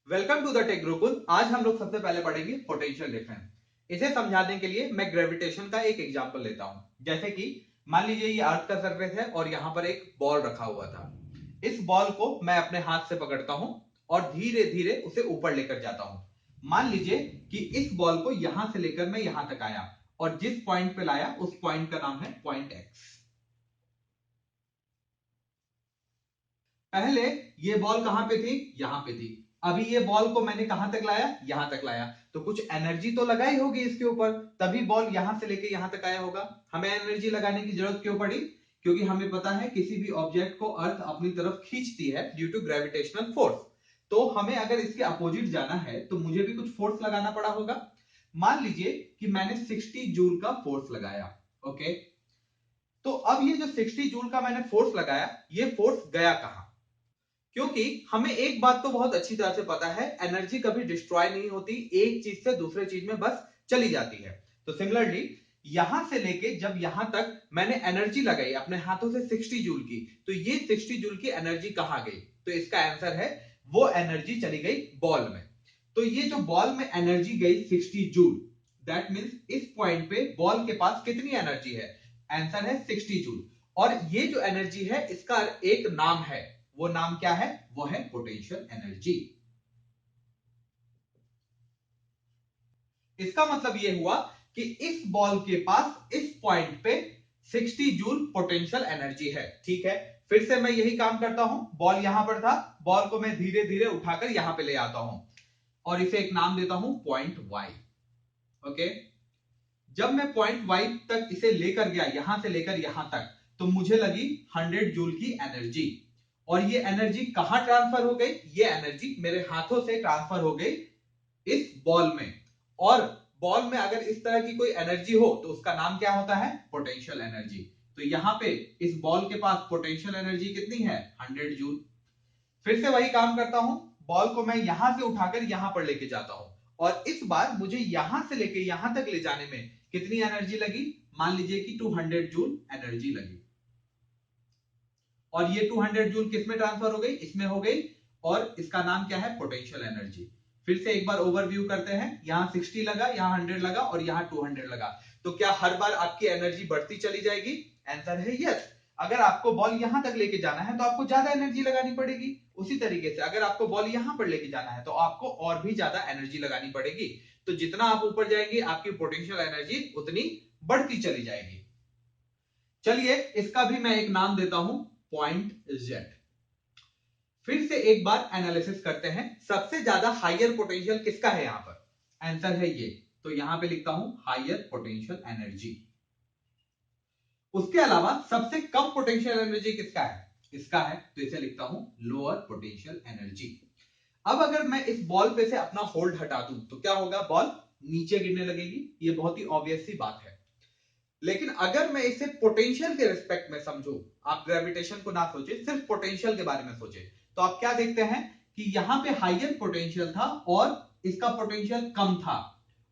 Welcome to the tech Gurukul. आज हम लोग सबसे पहले पढ़ेंगे पोटेंशियल डिफरेंस। इसे समझाने के लिए मैं ग्रेविटेशन का एक एग्जांपल लेता हूं। जैसे कि मान लीजिए ये अर्थ का सरफेस है और यहां पर एक बॉल रखा हुआ था। इस बॉल को मैं अपने हाथ से पकड़ता हूं और धीरे धीरे उसे ऊपर लेकर जाता हूं। मान लीजिए कि इस बॉल को यहां से लेकर मैं यहां तक आया और जिस पॉइंट पे लाया उस पॉइंट का नाम है पॉइंट एक्स। पहले ये बॉल कहां पे थी? यहां पे थी। अभी ये बॉल को मैंने कहां तक लाया? यहां तक लाया। तो कुछ एनर्जी तो लगाई होगी इसके ऊपर, तभी बॉल यहां से लेके यहां तक आया होगा। हमें एनर्जी लगाने की जरूरत क्यों पड़ी? क्योंकि हमें पता है किसी भी ऑब्जेक्ट को अर्थ अपनी तरफ खींचती है ड्यू टू ग्रेविटेशनल फोर्स। तो हमें अगर इसके अपोजिट जाना है तो मुझे भी कुछ फोर्स लगाना पड़ा होगा। मान लीजिए कि मैंने 60 जूल का फोर्स लगाया। ओके, तो अब ये जो 60 जूल का मैंने फोर्स लगाया, ये फोर्स गया कहां? क्योंकि हमें एक बात तो बहुत अच्छी तरह से पता है, एनर्जी कभी डिस्ट्रॉय नहीं होती, एक चीज से दूसरे चीज में बस चली जाती है। तो सिमिलरली यहां से लेके जब यहां तक मैंने एनर्जी लगाई अपने हाथों से 60 जूल की, तो ये 60 जूल की एनर्जी कहां गई? तो इसका आंसर है वो एनर्जी चली गई बॉल में। तो ये जो बॉल में एनर्जी गई 60 जूल, दैट मींस इस पॉइंट पे बॉल के पास कितनी एनर्जी है? आंसर है 60 जूल। और ये जो एनर्जी है इसका एक नाम है। वो नाम क्या है? वो है पोटेंशियल एनर्जी। इसका मतलब ये हुआ कि इस बॉल के पास इस पॉइंट पे 60 जूल पोटेंशियल एनर्जी है। ठीक है, फिर से मैं यही काम करता हूं। बॉल यहां पर था, बॉल को मैं धीरे धीरे उठाकर यहां पे ले आता हूं और इसे एक नाम देता हूं पॉइंट वाई। ओके, जब मैं पॉइंट वाई तक इसे लेकर गया, यहां से लेकर यहां तक, तो मुझे लगी 100 जूल की एनर्जी। और ये एनर्जी कहां ट्रांसफर हो गई? ये एनर्जी मेरे हाथों से ट्रांसफर हो गई इस बॉल में। और बॉल में अगर इस तरह की कोई एनर्जी हो तो उसका नाम क्या होता है? Potential energy. तो यहां पे इस बॉल के पास पोटेंशियल एनर्जी कितनी है? 100 जूल। फिर से वही काम करता हूं, बॉल को मैं यहां से उठाकर यहां पर लेके जाता हूं और इस बार मुझे यहां से लेके यहां तक ले जाने में कितनी एनर्जी लगी? मान लीजिए कि 200 जूल एनर्जी लगी। और ये 200 जूल किस में ट्रांसफर हो गई? इसमें हो गई। और इसका नाम क्या है? Potential energy. फिर से एक बार ओवरव्यू करते हैं। यहां 60 लगा, यहां 100 लगा और यहां 200 लगा। तो क्या हर बार आपकी एनर्जी बढ़ती चली जाएगी? आंसर है यस। अगर आपको बॉल यहां तक लेके जाना है तो आपको ज्यादा एनर्जी लगानी पड़ेगी। उसी तरीके से अगर आपको बॉल यहां पर लेके जाना है तो आपको और भी ज्यादा एनर्जी लगानी पड़ेगी। तो जितना आप ऊपर जाएंगे आपकी पोटेंशियल एनर्जी उतनी बढ़ती चली जाएगी। चलिए इसका भी मैं एक नाम देता हूं पॉइंट जेड। फिर से एक बार एनालिसिस करते हैं, सबसे ज्यादा हायर पोटेंशियल किसका है यहां पर? आंसर है ये। तो यहां पे लिखता हूं हायर पोटेंशियल एनर्जी। उसके अलावा सबसे कम पोटेंशियल एनर्जी किसका है? इसका है, तो इसे लिखता हूं लोअर पोटेंशियल एनर्जी। अब अगर मैं इस बॉल पे से अपना होल्ड हटा दूं तो क्या होगा? बॉल नीचे गिरने लगेगी। ये बहुत ही ऑब्वियस सी बात है। लेकिन अगर मैं इसे पोटेंशियल के रिस्पेक्ट में समझूं, आप ग्रेविटेशन को ना सोचे, सिर्फ पोटेंशियल के बारे में सोचे, तो आप क्या देखते हैं कि यहां पे हायर पोटेंशियल था और इसका पोटेंशियल कम था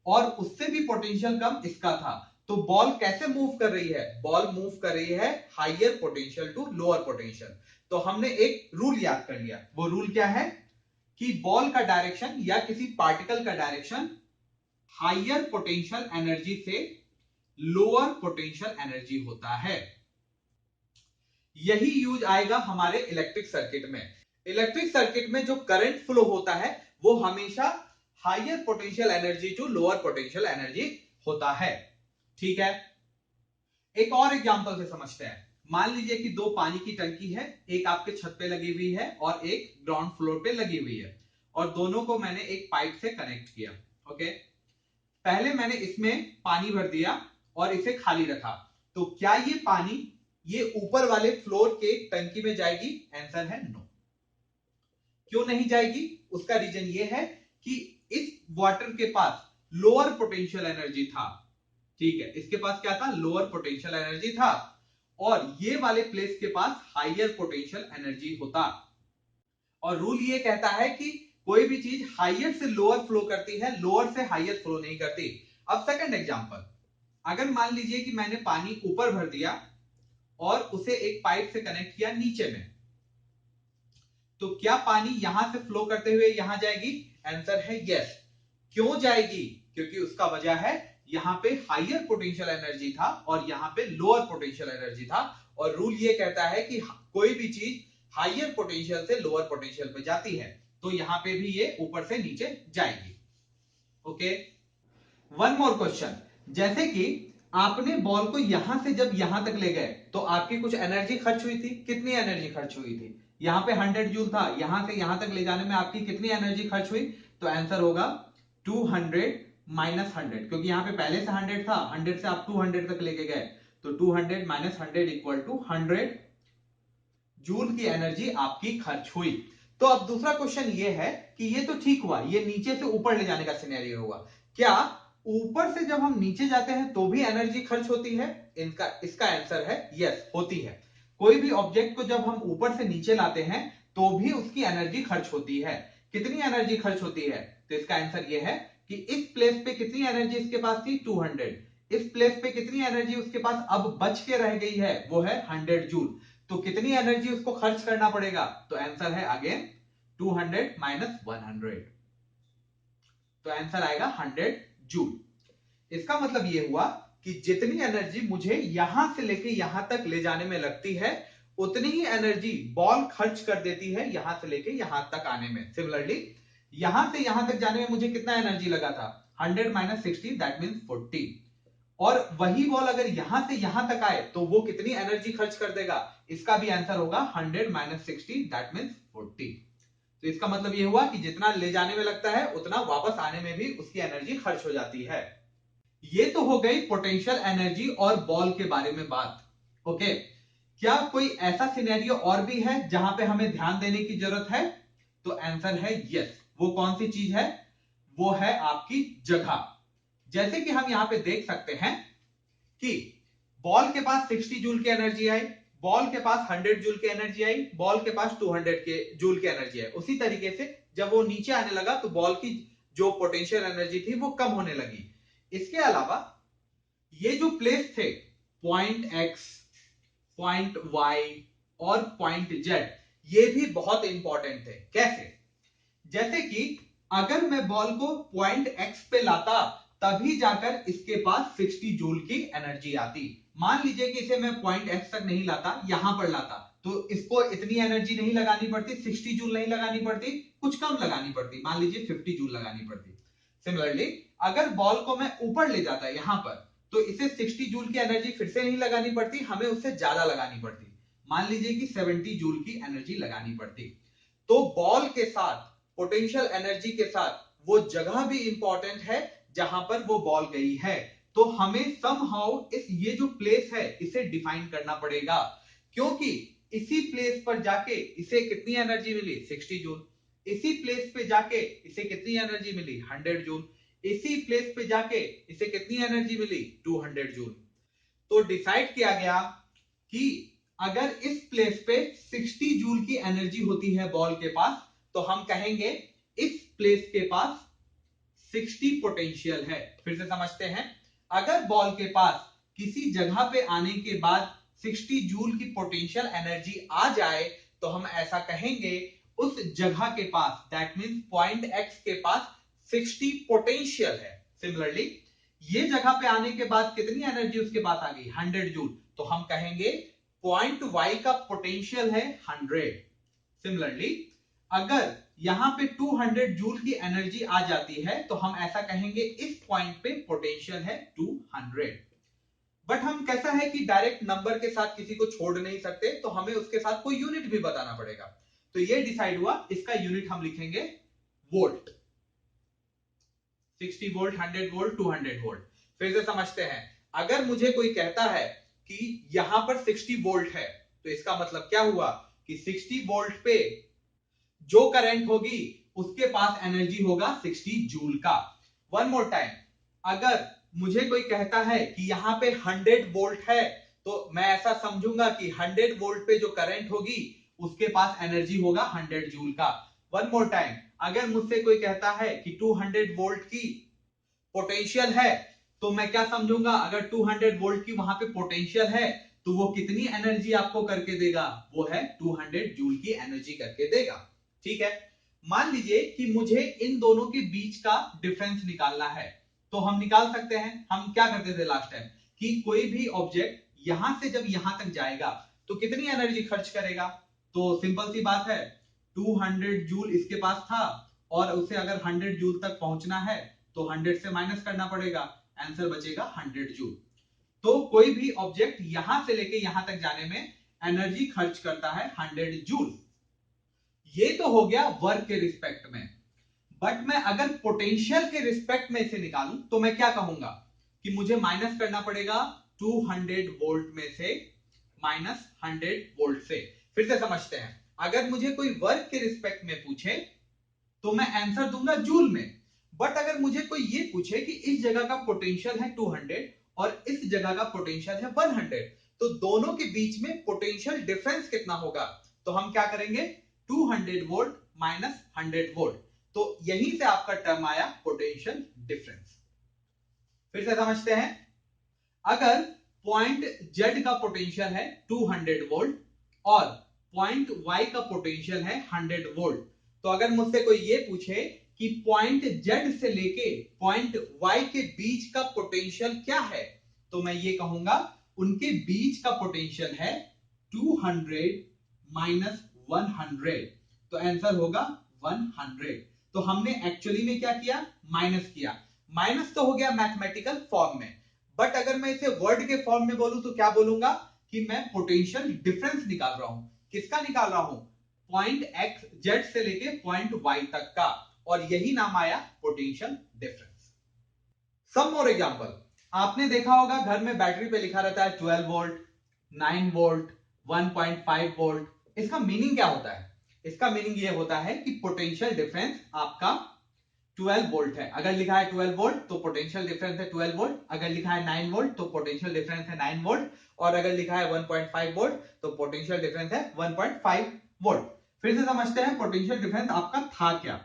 और उससे भी पोटेंशियल कम इसका था। तो बॉल कैसे मूव कर रही है? बॉल मूव कर रही है higher potential to lower potential. तो हमने एक रूल याद कर लिया। वो रूल क्या है कि बॉल का डायरेक्शन या किसी पार्टिकल का डायरेक्शन हायर पोटेंशियल एनर्जी से लोअर पोटेंशियल एनर्जी होता है। यही यूज आएगा हमारे इलेक्ट्रिक सर्किट में। इलेक्ट्रिक सर्किट में जो करंट फ्लो होता है वो हमेशा higher potential energy to lower potential energy होता है। ठीक है, एक और एग्जांपल से समझते हैं। मान लीजिए कि दो पानी की टंकी है, एक आपके छत पे लगी हुई है और एक ग्राउंड फ्लोर पे लगी हुई है और दोनों को मैंने एक पाइप से कनेक्ट किया। ओके, पहले मैंने इसमें पानी भर दिया और इसे खाली रखा। तो क्या ये पानी ये ऊपर वाले फ्लोर के टंकी में जाएगी? आंसर है नो। क्यों नहीं जाएगी? उसका रीजन ये है कि इस वाटर के पास लोअर पोटेंशियल एनर्जी था। ठीक है, इसके पास क्या था? लोअर पोटेंशियल एनर्जी था और ये वाले प्लेस के पास हायर पोटेंशियल एनर्जी होता। और रूल ये कहता है कि कोई भी चीज हायर से लोअर फ्लो करती है, लोअर से हायर फ्लो नहीं करती। अब सेकंड एग्जांपल, अगर मान लीजिए कि मैंने पानी ऊपर भर दिया और उसे एक पाइप से कनेक्ट किया नीचे में, तो क्या पानी यहां से फ्लो करते हुए यहां जाएगी? आंसर है यस। क्यों जाएगी? क्योंकि उसका वजह है यहां पे हायर पोटेंशियल एनर्जी था और यहां पे लोअर पोटेंशियल एनर्जी था, और रूल ये कहता है कि कोई भी चीज हायर पोटेंशियल से लोअर पोटेंशियल पे जाती है, तो यहां पे भी ये ऊपर से नीचे जाएगी। Okay, one more question. जैसे कि आपने बॉल को यहां से जब यहां तक ले गए तो आपकी कुछ एनर्जी खर्च हुई थी। कितनी एनर्जी खर्च हुई थी? यहां पे 100 जूल था, यहां से यहां तक ले जाने में आपकी कितनी एनर्जी खर्च हुई? तो आंसर होगा 200 माइनस 100, क्योंकि यहां पे पहले से 100 था, 100 से आप 200 तक लेके गए, तो 200 माइनस 100 इक्वल टू 100 जूल की एनर्जी आपकी खर्च हुई। तो अब दूसरा क्वेश्चन ये है कि ये तो ठीक हुआ, ये नीचे से ऊपर ले जाने का सिनेरियो हुआ, क्या ऊपर से जब हम नीचे जाते हैं तो भी एनर्जी खर्च होती है? इसका आंसर है यस, होती है। कोई भी ऑब्जेक्ट को जब हम ऊपर से नीचे लाते हैं तो भी उसकी एनर्जी खर्च होती है। कितनी एनर्जी खर्च होती है? तो इसका आंसर यह है कि इस प्लेस पे कितनी एनर्जी इसके पास थी? 200। इस प्लेस पे कितनी एनर्जी उसके पास अब बच के रह गई है? वो है 100 जूल। तो कितनी एनर्जी उसको खर्च करना पड़ेगा? तो आंसर है अगेन 200 माइनस 100, तो आंसर आएगा 100 जूल। इसका मतलब यह हुआ कि जितनी एनर्जी मुझे यहां से लेके यहां तक ले जाने में लगती है, उतनी ही एनर्जी बॉल खर्च कर देती है यहां से लेके यहां तक आने में। सिमिलरली यहां से यहां तक जाने में मुझे कितना एनर्जी लगा था? 100 माइनस 60, दैट मीन्स 40। और वही बॉल अगर यहां से यहां तक आए तो वो कितनी एनर्जी खर्च कर देगा? इसका भी आंसर होगा 100 माइनस 60, दैट मीन्स 40। तो इसका मतलब यह हुआ कि जितना ले जाने में लगता है उतना वापस आने में भी उसकी एनर्जी खर्च हो जाती है। ये तो हो गई पोटेंशियल एनर्जी और बॉल के बारे में बात। ओके, क्या कोई ऐसा सिनेरियो और भी है जहां पे हमें ध्यान देने की जरूरत है? तो आंसर है यस। वो कौन सी चीज है? वो है आपकी जगह। जैसे कि हम यहां पे देख सकते हैं कि बॉल के पास 60 जूल की एनर्जी आई, बॉल के पास 100 जूल की एनर्जी आई, बॉल के पास 200 के जूल की एनर्जी आई। उसी तरीके से जब वो नीचे आने लगा तो बॉल की जो पोटेंशियल एनर्जी थी वो कम होने लगी। इसके अलावा ये जो प्लेस थे, पॉइंट एक्स, पॉइंट वाई और पॉइंट जेड, ये भी बहुत इंपॉर्टेंट थे। कैसे? जैसे कि अगर मैं बॉल को पॉइंट एक्स पे लाता तभी जाकर इसके पास 60 जूल की एनर्जी आती। मान लीजिए कि इसे मैं पॉइंट एक्स तक नहीं लाता, यहां पर लाता, तो इसको इतनी एनर्जी नहीं लगानी पड़ती, 60 जूल नहीं लगानी पड़ती, कुछ कम लगानी पड़ती, मान लीजिए 50 जूल लगानी पड़ती। सिमिलरली अगर बॉल को मैं ऊपर ले जाता यहां पर, तो इसे 60 जूल की एनर्जी फिर से नहीं लगानी पड़ती, हमें उससे ज्यादा लगानी पड़ती, मान लीजिए कि 70 जूल की एनर्जी लगानी पड़ती। तो बॉल के साथ पोटेंशियल एनर्जी के साथ वो जगह भी इंपॉर्टेंट है जहां पर वो बॉल गई है। तो हमें समहाउ इस ये जो प्लेस है इसे डिफाइन करना पड़ेगा, क्योंकि इसी प्लेस पर जाके इसे कितनी एनर्जी मिली? 60 जूल। इसी प्लेस पे जाके इसे कितनी एनर्जी मिली? 100 जूल। इसी प्लेस पे जाके इसे कितनी एनर्जी मिली? 200 जूल। तो डिसाइड किया गया कि अगर इस प्लेस पे 60 जूल की एनर्जी होती है बॉल के पास, तो हम कहेंगे इस प्लेस के पास 60 पोटेंशियल है। फिर से समझते हैं, अगर बॉल के पास किसी जगह पे आने के बाद 60 जूल की पोटेंशियल एनर्जी आ जाए तो हम ऐसा कहेंगे उस जगह के पास, दैट मींस पॉइंट एक्स के पास 60 पोटेंशियल है। सिमिलरली ये जगह पे आने के बाद कितनी एनर्जी उसके पास आ गई? 100 जूल। तो हम कहेंगे पॉइंट वाई का पोटेंशियल है 100। सिमिलरली अगर यहां पे 200 जूल की एनर्जी आ जाती है तो हम ऐसा कहेंगे इस पॉइंट पे पोटेंशियल है 200। बट हम कैसा है कि डायरेक्ट नंबर के साथ किसी को छोड़ नहीं सकते, तो हमें उसके साथ कोई यूनिट भी बताना पड़ेगा। तो ये डिसाइड हुआ, इसका यूनिट हम लिखेंगे वोल्ट। 60 volt, 100 volt, 200 volt. फिर से समझते हैं, अगर मुझे कोई कहता है कि यहां पर 60 वोल्ट है, तो इसका मतलब क्या हुआ कि 60 वोल्ट पे जो करंट होगी उसके पास एनर्जी होगा 60 जूल का। वन मोर टाइम, अगर मुझे कोई कहता है कि यहां पे 100 वोल्ट है, तो मैं ऐसा समझूंगा कि 100 वोल्ट पे जो करंट होगी उसके पास एनर्जी होगा 100 जूल का। वन मोर टाइम, अगर मुझसे कोई कहता है कि 200 वोल्ट की पोटेंशियल है, तो मैं क्या समझूंगा? अगर 200 वोल्ट की वहां पे पोटेंशियल है तो वो कितनी एनर्जी आपको करके देगा? वो है 200 जूल की एनर्जी करके देगा। ठीक है। मान लीजिए कि मुझे इन दोनों के बीच का डिफरेंस निकालना है, तो हम निकाल सकते हैं। हम क्या करते थे लास्ट टाइम कि कोई भी ऑब्जेक्ट यहां से जब यहां तक जाएगा तो कितनी एनर्जी खर्च करेगा, तो सिंपल सी बात है 200 जूल इसके पास था और उसे अगर 100 जूल तक पहुंचना है तो 100 से माइनस करना पड़ेगा, आंसर बचेगा 100 जूल। तो कोई भी ऑब्जेक्ट यहां से लेके यहां तक जाने में एनर्जी खर्च करता है 100 जूल। ये तो हो गया वर्क के रिस्पेक्ट में। बट मैं अगर पोटेंशियल के रिस्पेक्ट में इसे निकालूं तो मैं क्या कहूंगा कि मुझे माइनस करना पड़ेगा 200 वोल्ट में से, माइनस 100 वोल्ट से। फिर से समझते हैं, अगर मुझे कोई वर्क के रिस्पेक्ट में पूछे तो मैं आंसर दूंगा जूल में। बट अगर मुझे कोई ये पूछे कि इस जगह का पोटेंशियल है 200 और इस जगह का पोटेंशियल है 100, तो दोनों के बीच में पोटेंशियल डिफरेंस कितना होगा, तो हम क्या करेंगे 200 वोल्ट माइनस 100 वोल्ट। तो यहीं से आपका टर्म आया पोटेंशियल डिफरेंस। फिर से समझते हैं, अगर पॉइंट Z का पोटेंशियल है 200 वोल्ट और पॉइंट Y का पोटेंशियल है 100 वोल्ट, तो अगर मुझसे कोई ये पूछे कि पॉइंट Z से लेके पॉइंट Y के बीच का पोटेंशियल क्या है, तो मैं ये कहूंगा उनके बीच का पोटेंशियल है 200 माइनस 100, तो आंसर होगा 100। तो हमने एक्चुअली में क्या किया, माइनस किया। माइनस तो हो गया मैथमेटिकल फॉर्म में, बट अगर मैं इसे वर्ड के फॉर्म में बोलूं तो क्या बोलूंगा कि मैं पोटेंशियल डिफरेंस निकाल रहा हूं। किसका निकाल रहा हूं, पॉइंट एक्स जेड से लेके पॉइंट वाई तक का, और यही नाम आया पोटेंशियल डिफरेंस। सम मोर एग्जांपल, आपने देखा होगा घर में बैटरी पे लिखा रहता है 12 वोल्ट, 9 वोल्ट, 1.5 वोल्ट। इसका मीनिंग क्या होता है, इसका मीनिंग ये होता है कि पोटेंशियल डिफरेंस आपका 12 वोल्ट है। अगर लिखा है 12 वोल्ट तो पोटेंशियल डिफरेंस है 12 वोल्ट, अगर लिखा है 9 वोल्ट तो पोटेंशियल डिफरेंस है 9 वोल्ट, और अगर लिखा है 1.5 वोल्ट तो पोटेंशियल डिफरेंस है 1.5 वोल्ट। फिर से समझते हैं पोटेंशियल डिफरेंस आपका था क्या।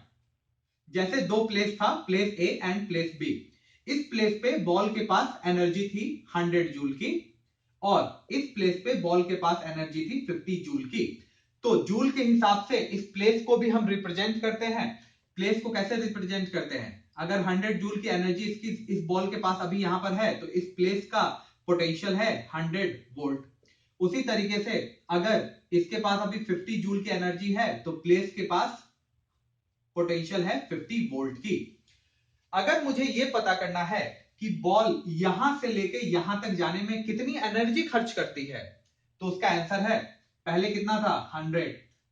जैसे दो प्लेस था, place A and place B. इस प्लेस पे बॉल के पास एनर्जी थी 100 जूल की और इस प्लेस पे बॉल के पास एनर्जी थी 50 जूल की। तो जूल के हिसाब से इस प्लेस को भी हम रिप्रेजेंट करते हैं। प्लेस को कैसे रिप्रेजेंट करते हैं, अगर 100 जूल की एनर्जी इसकी इस बॉल के पास अभी यहां पर है तो इस प्लेस का पोटेंशियल है 100 वोल्ट। उसी तरीके से अगर इसके पास अभी 50 जूल की एनर्जी है तो प्लेस के पास पोटेंशियल है 50 वोल्ट की। अगर मुझे यह पता करना है कि बॉल यहां से लेके यहां तक जाने में कितनी एनर्जी खर्च करती है, तो उसका आंसर है, पहले कितना था 100,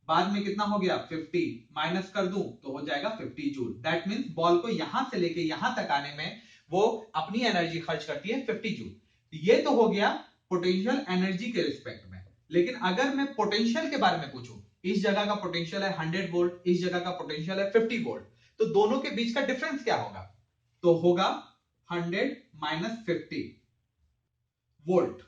बाद में कितना हो गया 50, माइनस कर दूं तो हो जाएगा 50 जूल। दैट मींस बॉल को यहां से लेके यहां तक आने में वो अपनी एनर्जी खर्च करती है 50 जूल। ये तो हो गया पोटेंशियल एनर्जी के रिस्पेक्ट में। लेकिन अगर मैं पोटेंशियल के बारे में पूछूं, इस जगह का पोटेंशियल है 100 वोल्ट, इस जगह का पोटेंशियल है 50 वोल्ट, तो दोनों के बीच का डिफरेंस क्या होगा, तो होगा 100 माइनस 50 वोल्ट,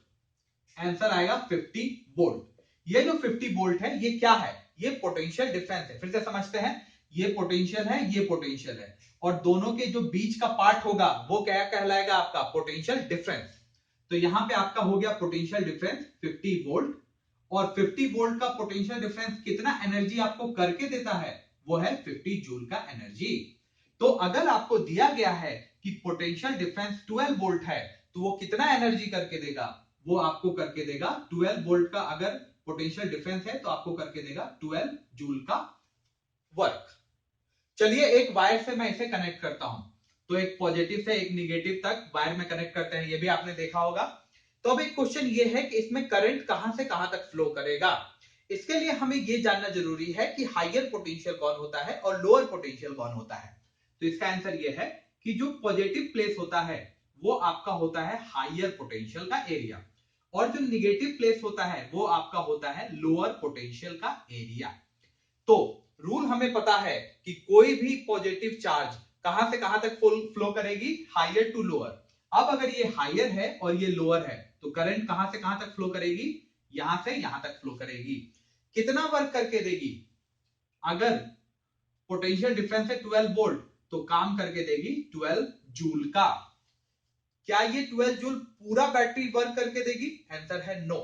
आंसर आएगा 50 वोल्ट। ये जो 50 वोल्ट है ये क्या है, ये पोटेंशियल डिफरेंस है। फिर से समझते हैं, ये पोटेंशियल है, ये पोटेंशियल है, और दोनों के जो बीच का पार्ट होगा वो क्या कहलाएगा, आपका पोटेंशियल डिफरेंस। तो यहां पे आपका हो गया पोटेंशियल डिफरेंस 50 वोल्ट, और 50 वोल्ट का पोटेंशियल डिफरेंस कितना एनर्जी आपको करके देता है, वो है 50 जूल का एनर्जी। तो अगर आपको दिया गया है कि पोटेंशियल डिफरेंस 12 वोल्ट है तो वो कितना एनर्जी करके देगा, वो आपको करके देगा 12 वोल्ट का, अगर पोटेंशियल डिफरेंस है तो आपको करके देगा 12 जूल का वर्क। चलिए एक वायर से मैं इसे कनेक्ट करता हूं, तो एक पॉजिटिव से एक निगेटिव तक वायर में कनेक्ट करते हैं, ये भी आपने देखा होगा। तो अब एक क्वेश्चन ये है कि इसमें करंट कहां से कहां तक फ्लो करेगा। इसके लिए हमें ये जानना जरूरी है कि हायर पोटेंशियल कौन होता है और लोअर पोटेंशियल कौन होता है। तो इसका आंसर ये है कि जो पॉजिटिव प्लेस होता है वो आपका होता है हायर पोटेंशियल का एरिया, और जो निगेटिव प्लेस होता है वो आपका होता है लोअर पोटेंशियल का एरिया। तो रूल हमें पता है कि कोई भी पॉजिटिव चार्ज कहां से कहां तक फ्लो करेगी, हायर टू लोअर। अब अगर ये हायर है और ये लोअर है तो करंट कहां से कहां तक फ्लो करेगी, यहां से यहां तक फ्लो करेगी। कितना वर्क करके देगी, अगर पोटेंशियल डिफरेंस है 12 वोल्ट तो काम करके देगी 12 जूल का। क्या ये 12 जूल पूरा बैटरी वर्क करके देगी, आंसर है नो।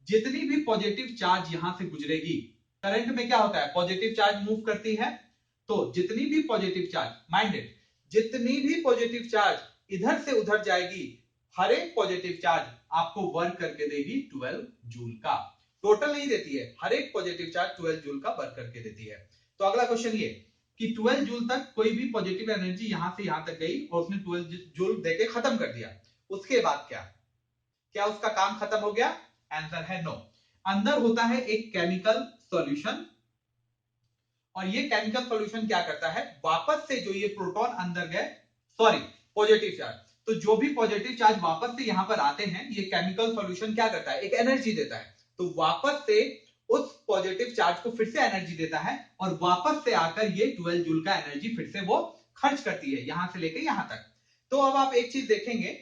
जितनी भी पॉजिटिव चार्ज यहां से गुजरेगी करंट में क्या होता है, पॉजिटिव चार्ज मूव करती है, तो जितनी भी पॉजिटिव चार्ज, माइंडेड, जितनी भी पॉजिटिव चार्ज इधर से उधर जाएगी, हर एक पॉजिटिव चार्ज आपको वर्क करके देगी 12 जूल का। टोटल नहीं देती है, हर एक पॉजिटिव चार्ज 12 जूल का वर्क करके देती है। तो अगला क्वेश्चन ये कि 12 जूल तक कोई भी पॉजिटिव एनर्जी यहां से यहां तक गई और उसने 12 जूल देके खत्म कर दिया, उसके बाद क्या क्या उसका काम खत्म हो गया? आंसर है नो। अंदर होता है एक केमिकल सॉल्यूशन, और ये केमिकल सॉल्यूशन क्या करता है, वापस से जो ये प्रोटॉन अंदर गए, सॉरी पॉजिटिव चार्ज, तो जो भी पॉजिटिव चार्ज वापस से यहां पर आते हैं, ये केमिकल सॉल्यूशन क्या करता है, एक एनर्जी देता है, तो वापस से उस पॉजिटिव चार्ज को फिर से एनर्जी देता है और वापस से आकर ये 12 जूल का एनर्जी फिर से वो खर्च करती है यहां से लेकर यहां तक। तो अब आप एक चीज देखेंगे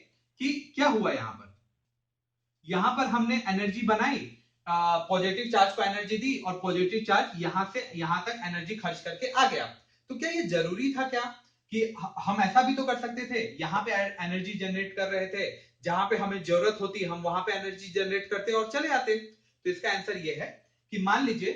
कि क्या हुआ यहां पर हमने एनर्जी बनाई, पॉजिटिव चार्ज को एनर्जी दी और पॉजिटिव चार्ज यहां से यहां तक एनर्जी खर्च करके आ गया। तो क्या ये जरूरी था क्या कि हम ऐसा भी तो कर सकते थे, यहां पे एनर्जी जनरेट कर रहे थे, जहां पे हमें जरूरत होती हम वहां पे एनर्जी जनरेट करते और चले आते। तो इसका आंसर ये है कि मान लीजिए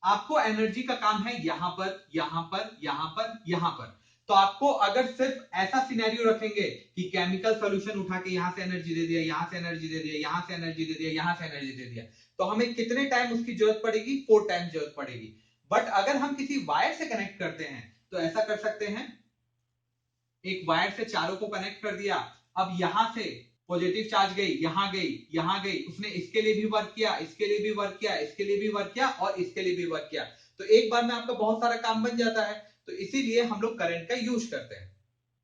आपको एनर्जी का काम है यहां पर यहां पर यहां पर यहां पर, तो आपको अगर सिर्फ ऐसा सिनेरियो रखेंगे कि केमिकल सॉल्यूशन उठा के यहां से एनर्जी दे दिया, यहां से एनर्जी दे दिया, यहां से एनर्जी दे दिया, यहां से एनर्जी दे दिया, तो हमें कितने टाइम उसकी जरूरत पड़ेगी, 4 टाइम जरूरत पड़ेगी। बट अगर हम किसी वायर से कनेक्ट करते हैं तो ऐसा कर सकते हैं, एक वायर से चारों को कनेक्ट कर दिया, अब यहां से पॉजिटिव चार्ज गई, यहां गई, यहां गई, उसने इसके लिए भी वर्क किया, इसके लिए भी वर्क किया, इसके लिए भी वर्क किया और इसके लिए भी वर्क किया, तो एक बार में आपका बहुत सारा काम बन जाता है। तो इसीलिए हम लोग करंट का यूज करते हैं।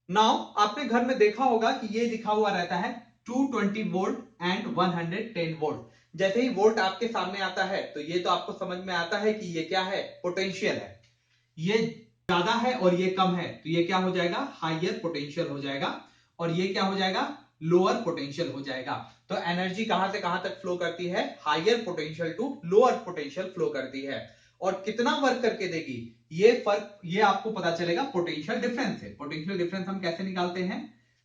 नाउ आपने घर में देखा होगा कि ये लिखा हुआ रहता है 220 वोल्ट एंड 110 वोल्ट। जैसे ही वोल्ट आपके सामने आता है तो ये तो आपको समझ में आता है कि ये क्या है, पोटेंशियल है। ये ज्यादा है और ये कम है, तो ये क्या हो जाएगा, हाइयर पोटेंशियल हो जाएगा, और ये क्या हो जाएगा, लोअर पोटेंशियल हो जाएगा। तो एनर्जी कहां से कहां तक फ्लो करती है, higher potential to lower potential flow करती है। और कितना वर्क करके देगी, ये फर्क ये आपको पता चलेगा पोटेंशियल डिफरेंस से। पोटेंशियल डिफरेंस हम कैसे निकालते हैं,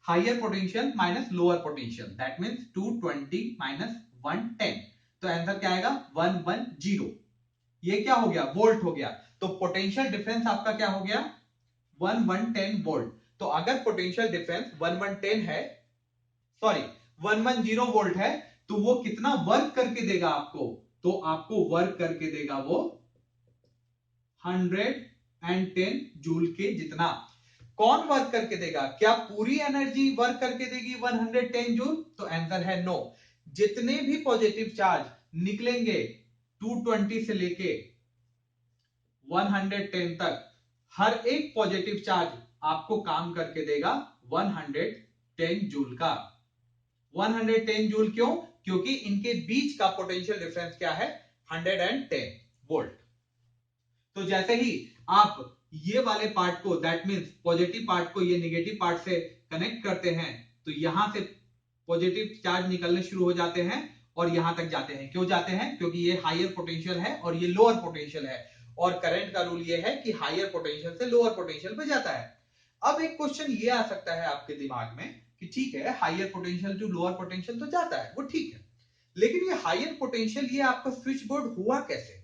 higher potential minus lower potential, that means 220 minus 110, तो आंसर क्या आएगा, 110। ये क्या हो गया, वोल्ट हो गया। तो पोटेंशियल डिफरेंस आपका क्या हो गया, 1110 वोल्ट। तो अगर पोटेंशियल डिफरेंस 1110 है, सॉरी 110 वोल्ट है, तो वो कितना वर्क करके देगा आपको, तो आपको वर्क करके देगा वो 110 जूल के जितना। कौन वर्क करके देगा, क्या पूरी एनर्जी वर्क करके देगी 110 जूल, तो आंसर है नो। जितने भी पॉजिटिव चार्ज निकलेंगे 220 से लेके 110 तक, हर एक पॉजिटिव चार्ज आपको काम करके देगा 110 जूल का। 110 जूल क्यों, क्योंकि इनके बीच का पोटेंशियल डिफरेंस क्या है, 110 वोल्ट। तो जैसे ही आप ये वाले पार्ट को, दैट मींस पॉजिटिव पार्ट को ये निगेटिव पार्ट से कनेक्ट करते हैं, तो यहां से पॉजिटिव चार्ज निकलने शुरू हो जाते हैं और यहां तक जाते हैं। क्यों जाते हैं, क्योंकि ये हायर पोटेंशियल है और ये लोअर पोटेंशियल है, और करंट का रूल ये है कि हायर पोटेंशियल से लोअर पोटेंशियल पे जाता है। अब एक क्वेश्चन ये आ सकता है आपके दिमाग में कि ठीक है, higher potential to lower potential तो जाता है, वो ठीक है, लेकिन ये हायर पोटेंशियल ये आपका स्विच बोर्ड हुआ कैसे,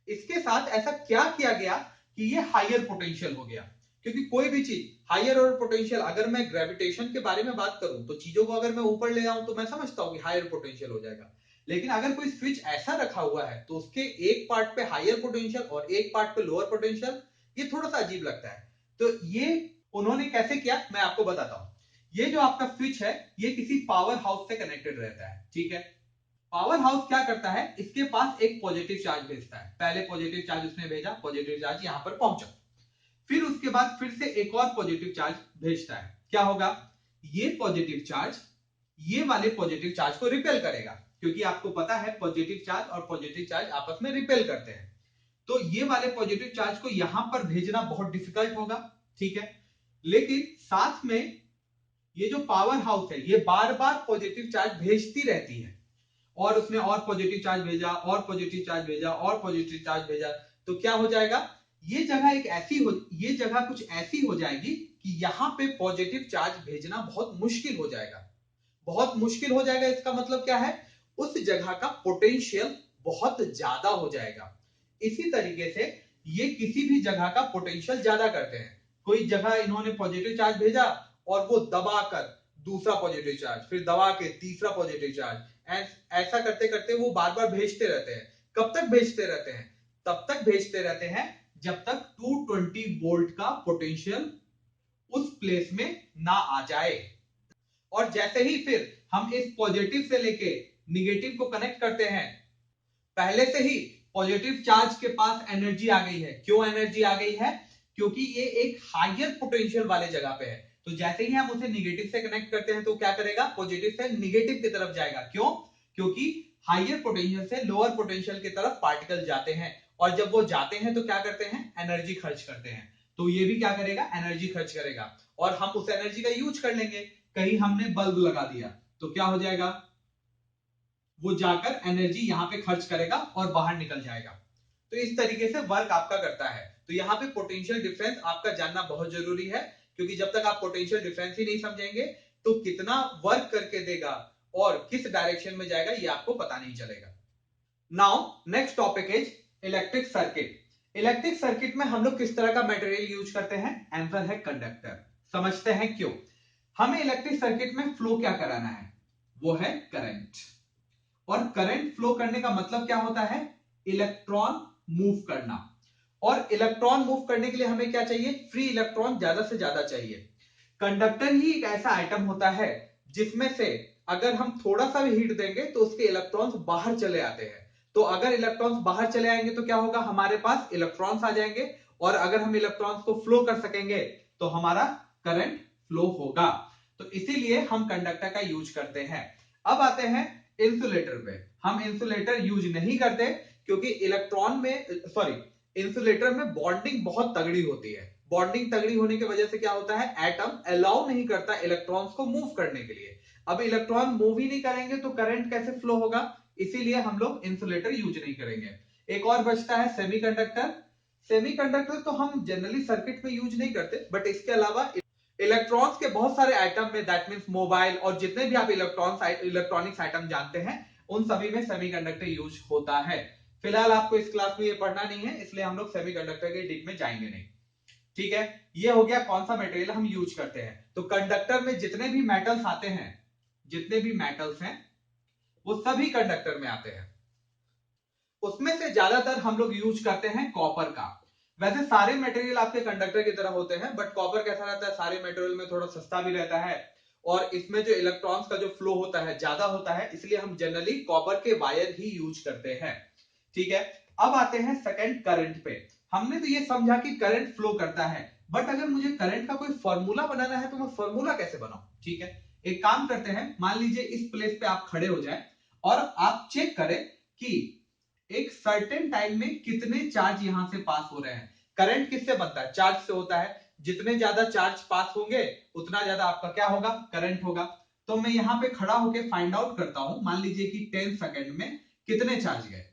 इसके साथ ऐसा क्या किया गया कि ये हायर पोटेंशियल हो गया। क्योंकि कोई भी चीज हायर और पोटेंशियल, अगर मैं ग्रेविटेशन के बारे में बात करूं तो चीजों को अगर मैं ऊपर ले आऊं तो मैं समझता हूं कि हायर पोटेंशियल हो जाएगा, लेकिन अगर कोई स्विच ऐसा रखा हुआ है तो उसके एक पार्ट पे हायर पोटेंशियल और एक पार्ट पे लोअर पोटेंशियल, ये थोड़ा सा अजीब लगता है। तो ये उन्होंने कैसे किया मैं आपको बताता हूं। ये जो आपका स्विच है ये किसी पावर हाउस से कनेक्टेड रहता है, ठीक है। पावर हाउस क्या करता है, इसके पास एक पॉजिटिव चार्ज भेजता है, पहले पॉजिटिव चार्ज उसने भेजा, पॉजिटिव चार्ज यहां पर पहुंचा, फिर उसके बाद फिर से एक और पॉजिटिव चार्ज भेजता है। क्या होगा, ये पॉजिटिव चार्ज ये वाले पॉजिटिव चार्ज को रिपेल करेगा, क्योंकि आपको पता है पॉजिटिव चार्ज और पॉजिटिव चार्ज आपस में रिपेल करते हैं। तो ये वाले पॉजिटिव चार्ज को यहां पर भेजना बहुत डिफिकल्ट होगा, ठीक है। लेकिन साथ में ये जो पावर हाउस है ये बार बार पॉजिटिव चार्ज भेजती रहती है, और उसने और पॉजिटिव चार्ज भेजा और पॉजिटिव चार्ज भेजा और पॉजिटिव चार्ज भेजा, तो क्या हो जाएगा, ये जगह एक ऐसी हो, ये जगह कुछ ऐसी हो जाएगी कि यहां पे पॉजिटिव चार्ज भेजना बहुत मुश्किल हो जाएगा। बहुत मुश्किल हो जाएगा इसका मतलब क्या है, उस जगह का पोटेंशियल बहुत ज्यादा हो जाएगा। इसी तरीके से ये किसी भी जगह का पोटेंशियल ज्यादा करते हैं। कोई जगह इन्होंने पॉजिटिव चार्ज भेजा और वो दबाकर दूसरा पॉजिटिव चार्ज, फिर दबा के तीसरा पॉजिटिव चार्ज, ऐसा करते करते वो बार बार भेजते रहते हैं। कब तक भेजते रहते हैं? तब तक भेजते रहते हैं जब तक 220 वोल्ट का पोटेंशियल उस प्लेस में ना आ जाए। और जैसे ही फिर हम इस पॉजिटिव से लेके निगेटिव को कनेक्ट करते हैं, पहले से ही पॉजिटिव चार्ज के पास एनर्जी आ गई है। क्यों एनर्जी आ गई है? क्योंकि ये एक हायर पोटेंशियल वाले जगह पे है। तो जैसे ही हम उसे निगेटिव से कनेक्ट करते हैं तो क्या करेगा? पॉजिटिव से निगेटिव की तरफ जाएगा। क्यों? क्योंकि हायर पोटेंशियल से लोअर पोटेंशियल की तरफ पार्टिकल जाते हैं, और जब वो जाते हैं तो क्या करते हैं? एनर्जी खर्च करते हैं। तो ये भी क्या करेगा? एनर्जी खर्च करेगा, और हम उस एनर्जी का यूज कर लेंगे। कहीं हमने बल्ब लगा दिया तो क्या हो जाएगा? वो जाकर एनर्जी यहां पे खर्च करेगा और बाहर निकल जाएगा। तो इस तरीके से वर्क आपका करता है। तो यहाँ पे पोटेंशियल डिफरेंस आपका जानना बहुत जरूरी है, क्योंकि जब तक आप पोटेंशियल डिफरेंस ही नहीं समझेंगे तो कितना वर्क करके देगा और किस डायरेक्शन में जाएगा ये आपको पता नहीं चलेगा। Now next topic is electric circuit. Electric circuit में हम लोग किस तरह का मटेरियल यूज करते हैं? आंसर है कंडक्टर। समझते हैं क्यों। हमें इलेक्ट्रिक सर्किट में फ्लो क्या कराना है? वो है करंट। और करंट फ्लो करने का मतलब क्या होता है? इलेक्ट्रॉन मूव करना। और इलेक्ट्रॉन मूव करने के लिए हमें क्या चाहिए? फ्री इलेक्ट्रॉन ज्यादा से ज्यादा चाहिए। कंडक्टर ही एक ऐसा आइटम होता है जिसमें से अगर हम थोड़ा सा भी हीट देंगे तो उसके इलेक्ट्रॉन्स बाहर चले आते हैं। तो अगर इलेक्ट्रॉन्स बाहर चले आएंगे तो क्या होगा? हमारे पास इलेक्ट्रॉन्स आ जाएंगे, और अगर हम इलेक्ट्रॉन्स को फ्लो कर सकेंगे तो हमारा करंट फ्लो होगा। तो इसीलिए हम कंडक्टर का यूज करते हैं। अब आते हैं इंसुलेटर पे। हम इंसुलेटर यूज नहीं करते क्योंकि इलेक्ट्रॉन में इंसुलेटर में बॉन्डिंग बहुत तगड़ी होती है। बॉन्डिंग तगड़ी होने की वजह से क्या होता है? एटम अलाउ नहीं करता इलेक्ट्रॉन्स को मूव करने के लिए। अब इलेक्ट्रॉन मूव ही नहीं करेंगे तो करंट कैसे फ्लो होगा? इसीलिए हम लोग इंसुलेटर यूज नहीं करेंगे। एक और बचता है सेमीकंडक्टर। सेमीकंडक्टर तो हम जनरली सर्किट में यूज नहीं करते, बट इसके अलावा इलेक्ट्रॉन्स के बहुत सारे आइटम में, दैट मींस मोबाइल और जितने भी आप इलेक्ट्रॉनिक्स आइटम जानते हैं उन सभी में सेमीकंडक्टर यूज होता है। फिलहाल आपको इस क्लास में ये पढ़ना नहीं है, इसलिए हम लोग सेमीकंडक्टर के डीप में जाएंगे नहीं। ठीक है, ये हो गया कौन सा मटेरियल हम यूज करते हैं। तो कंडक्टर में जितने भी मेटल्स आते हैं, जितने भी मेटल्स हैं वो सभी कंडक्टर में आते हैं। उसमें से ज्यादातर हम लोग यूज करते हैं कॉपर का। वैसे सारे मटेरियल आपके कंडक्टर की तरह होते हैं, बट कॉपर कैसा रहता है? सारे मटेरियल में थोड़ा सस्ता भी रहता है, और इसमें जो इलेक्ट्रॉन्स का जो फ्लो होता है ज्यादा होता है, इसलिए हम जनरली कॉपर के वायर ही यूज करते हैं। ठीक है, अब आते हैं सेकंड करंट पे। हमने तो ये समझा कि करंट फ्लो करता है, बट अगर मुझे करंट का कोई फॉर्मूला बनाना है तो मैं फॉर्मूला कैसे बनाऊं? ठीक है, एक काम करते हैं, मान लीजिए इस प्लेस पे आप खड़े हो जाए और आप चेक करें कि एक सर्टेन टाइम में कितने चार्ज यहां से पास हो रहे हैं। करंट किससे बनता है? चार्ज से होता है। जितने ज्यादा चार्ज पास होंगे उतना ज्यादा आपका क्या होगा? करंट होगा। तो मैं यहां पे खड़ा होकर फाइंड आउट करता हूं। मान लीजिए कि 10 सेकेंड में कितने चार्ज गए।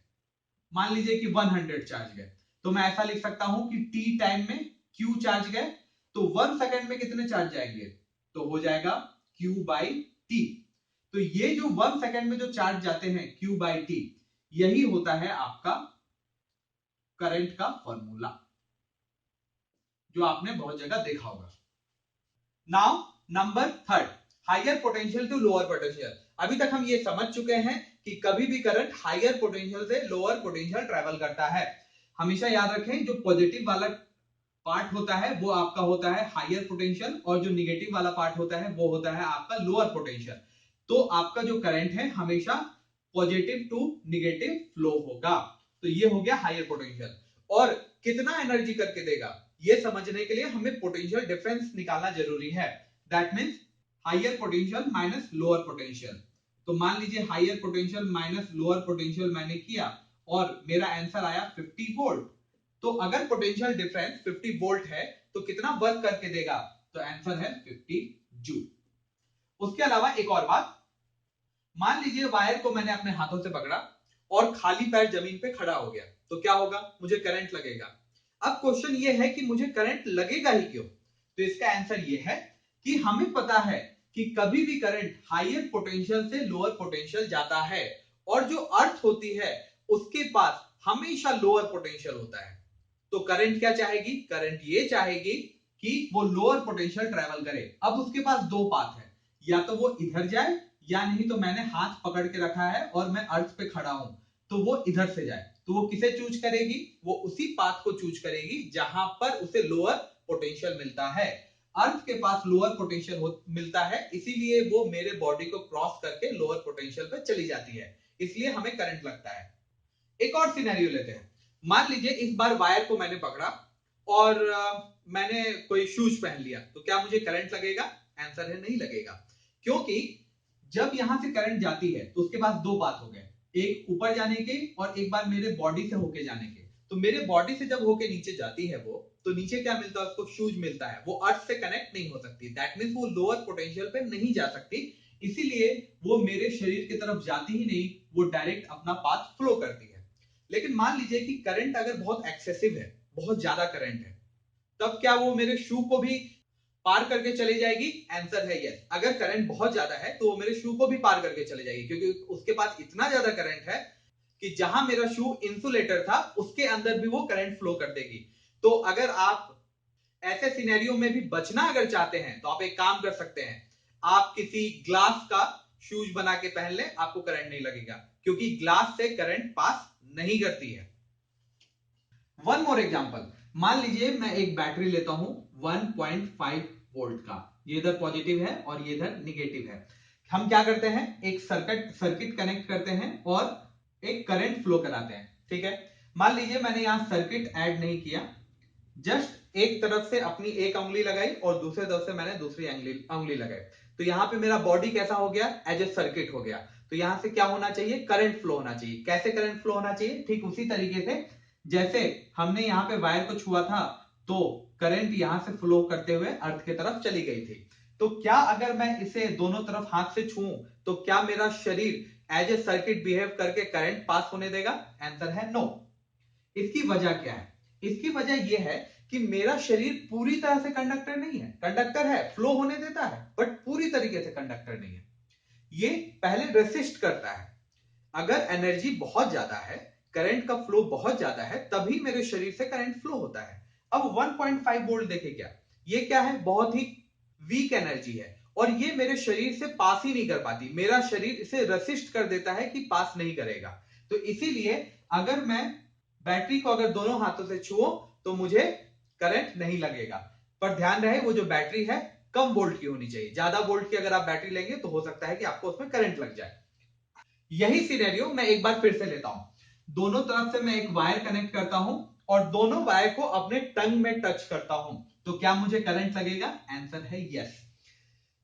मान लीजिए कि 100 चार्ज गए, तो मैं ऐसा लिख सकता हूं कि टी टाइम में क्यू चार्ज गए, तो 1 सेकेंड में कितने चार्ज जाएंगे? तो हो जाएगा क्यू बाई टी। तो ये जो 1 सेकेंड में जो चार्ज जाते हैं क्यू बाई टी, यही होता है आपका करंट का फॉर्मूला, जो आपने बहुत जगह देखा होगा। Now number third, higher potential to lower potential. अभी तक हम ये समझ चुके हैं कि कभी भी करंट हायर पोटेंशियल से लोअर पोटेंशियल ट्रेवल करता है। हमेशा याद रखें, जो पॉजिटिव वाला पार्ट होता है वो आपका होता है हायर पोटेंशियल, और जो निगेटिव वाला पार्ट होता है वो होता है आपका लोअर पोटेंशियल। तो आपका जो करंट है हमेशा पॉजिटिव टू निगेटिव फ्लो होगा। तो ये हो गया हायर पोटेंशियल। और कितना एनर्जी करके देगा ये समझने के लिए हमें पोटेंशियल डिफरेंस निकालना जरूरी है। That means higher potential minus lower potential. तो मान लीजिए higher potential minus lower potential मैंने किया और मेरा आंसर आया 50 वोल्ट। तो अगर पोटेंशियल डिफरेंस 50 वोल्ट है तो कितना वर्क करके देगा? तो आंसर है 50 जूल। उसके अलावा एक और बात, मान लीजिए वायर को मैंने अपने हाथों से पकड़ा और खाली पैर जमीन पे खड़ा हो गया, तो क्या होगा? मुझे करंट लगेगा। अब क्वेश्चन ये है कि मुझे करंट लगेगा ही क्यों? तो इसका आंसर ये है कि हमें पता है कि कभी भी करंट हायर पोटेंशियल से लोअर पोटेंशियल जाता है, और जो अर्थ होती है उसके पास हमेशा लोअर पोटेंशियल होता है। तो करंट क्या चाहेगी? करंट ये चाहेगी कि वो लोअर पोटेंशियल ट्रेवल करे। अब उसके पास दो पाथ है, या तो वो इधर जाए, या नहीं तो मैंने हाथ पकड़ के रखा है और मैं अर्थ पे खड़ा हूं तो वो इधर से जाए। तो वो किसे चूज करेगी? वो उसी पाथ को चूज करेगी जहां पर उसे लोअर पोटेंशियल मिलता है। अर्थ के पास लोअर पोटेंशियल मिलता है, इसीलिए वो मेरे बॉडी को क्रॉस करके लोअर पोटेंशियल पे चली जाती है, इसलिए हमें करंट लगता है। एक और सिनेरियो लेते हैं। मान लीजिए इस बार वायर को मैंने पकड़ा और मैंने कोई शूज पहन लिया, तो क्या मुझे करंट लगेगा? आंसर है नहीं लगेगा। क्योंकि जब यहां से करंट जाती है तो उसके पास दो पाथ हो गए, एक ऊपर जाने के और एक बार मेरे बॉडी से होके जाने के। तो मेरे बॉडी से जब होके नीचे जाती है वो, तो नीचे क्या मिलता है उसको? शूज मिलता है। वो अर्थ से कनेक्ट नहीं हो सकती, दैट मींस वो लोअर पोटेंशियल पे नहीं जा सकती, इसीलिए वो मेरे शरीर की तरफ जाती ही नहीं, वो डायरेक्ट अपना पाथ फ्लो करती है। लेकिन मान लीजिए कि करंट अगर बहुत एक्सेसिव है, बहुत ज्यादा करंट है, तब क्या वो मेरे शू को भी पार करके चली जाएगी? आंसर है यस। अगर करंट बहुत ज्यादा है तो वो मेरे शू को भी पार करके चले जाएगी, क्योंकि उसके पास इतना ज्यादा करंट है कि जहां मेरा शू इंसुलेटर था उसके अंदर भी वो करंट फ्लो कर देगी। तो अगर आप ऐसे सिनेरियो में भी बचना अगर चाहते हैं तो आप एक काम कर सकते हैं, आप किसी ग्लास का शूज बना के पहन लें, आपको करंट नहीं लगेगा, क्योंकि ग्लास से करंट पास नहीं करती है। वन मोर एग्जांपल, मान लीजिए मैं एक बैटरी लेता हूं 1.5 वोल्ट का, ये इधर पॉजिटिव है और ये इधर निगेटिव है। हम क्या करते हैं, एक सर्किट कनेक्ट करते हैं और एक करंट फ्लो कराते हैं, ठीक है। मान लीजिए मैंने यहां सर्किट ऐड नहीं किया, जस्ट एक तरफ से अपनी एक उंगली लगाई और दूसरे तरफ से मैंने दूसरी उंगली लगाई, तो यहां पे मेरा बॉडी कैसा हो गया? एज ए सर्किट हो गया। तो यहां से क्या होना चाहिए? करंट फ्लो होना चाहिए। कैसे करंट फ्लो होना चाहिए? ठीक उसी तरीके से जैसे हमने यहाँ पे वायर को छुआ था, तो करंट यहां से फ्लो करते हुए अर्थ की तरफ चली गई थी। तो क्या अगर मैं इसे दोनों तरफ हाथ से छूऊं तो क्या मेरा शरीर एज ए सर्किट बिहेव करके करंट पास होने देगा? आंसर है नो। इसकी वजह क्या है? इसकी वजह यह है कि मेरा शरीर पूरी तरह से कंडक्टर नहीं है। कंडक्टर है, फ्लो होने देता है, बट पूरी तरीके से कंडक्टर नहीं है। ये पहले रेसिस्ट करता है। अगर एनर्जी बहुत ज्यादा है, करंट का फ्लो बहुत ज्यादा है, तभी मेरे शरीर से करंट फ्लो होता है। अब 1.5 वोल्ट देखे, क्या ये क्या है? बहुत ही वीक एनर्जी है और ये मेरे शरीर से पास ही नहीं कर पाती। मेरा शरीर इसे रेसिस्ट कर देता है कि पास नहीं करेगा। तो इसीलिए अगर मैं बैटरी को अगर दोनों हाथों से छुओ तो मुझे करंट नहीं लगेगा। पर ध्यान रहे वो जो बैटरी है कम वोल्ट की होनी चाहिए। ज्यादा वोल्ट की अगर आप बैटरी लेंगे तो हो सकता है कि आपको उसमें करंट लग जाए। यही सिनेरियो मैं एक बार फिर से लेता हूं। दोनों तरफ से मैं एक वायर कनेक्ट करता हूं और दोनों वायर को अपने टंग में टच करता हूं, तो क्या मुझे करंट लगेगा? आंसर है यस।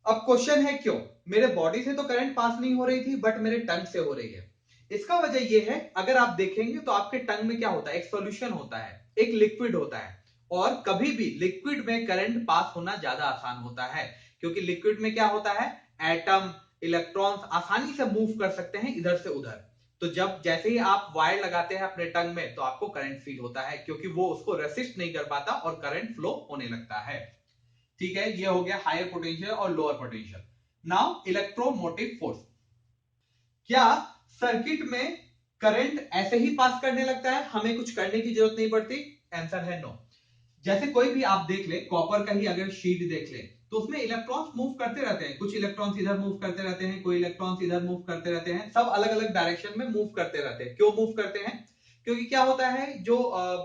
अब क्वेश्चन है क्यों? मेरे बॉडी से तो करंट पास नहीं हो रही थी, बट मेरे टंग से हो रही है। इसका वजह यह है, अगर आप देखेंगे तो आपके टंग में क्या होता है? एक सॉल्यूशन होता है, एक लिक्विड होता है। और कभी भी लिक्विड में करंट पास होना ज्यादा आसान होता है, क्योंकि लिक्विड में क्या होता है? एटम, इलेक्ट्रॉन्स आसानी से मूव कर सकते हैं इधर से उधर। तो जब जैसे ही आप वायर लगाते हैं अपने टंग में तो आपको करंट फील होता है, क्योंकि वो उसको रेसिस्ट नहीं कर पाता और करंट फ्लो होने लगता है। ठीक है, ये हो गया हायर पोटेंशियल और lower potential. Now electromotive force. क्या सर्किट में करंट ऐसे ही पास करने लगता है, हमें कुछ करने की जरूरत नहीं पड़ती? आंसर है नो। जैसे कोई भी आप देख ले, कॉपर का ही अगर शीट देख ले, तो उसमें इलेक्ट्रॉन्स मूव करते रहते हैं। कुछ इलेक्ट्रॉन्स इधर मूव करते रहते हैं, कोई इलेक्ट्रॉन्स इधर मूव करते रहते हैं, सब अलग अलग डायरेक्शन में मूव करते रहते हैं। क्यों मूव करते हैं? क्योंकि क्या होता है, जो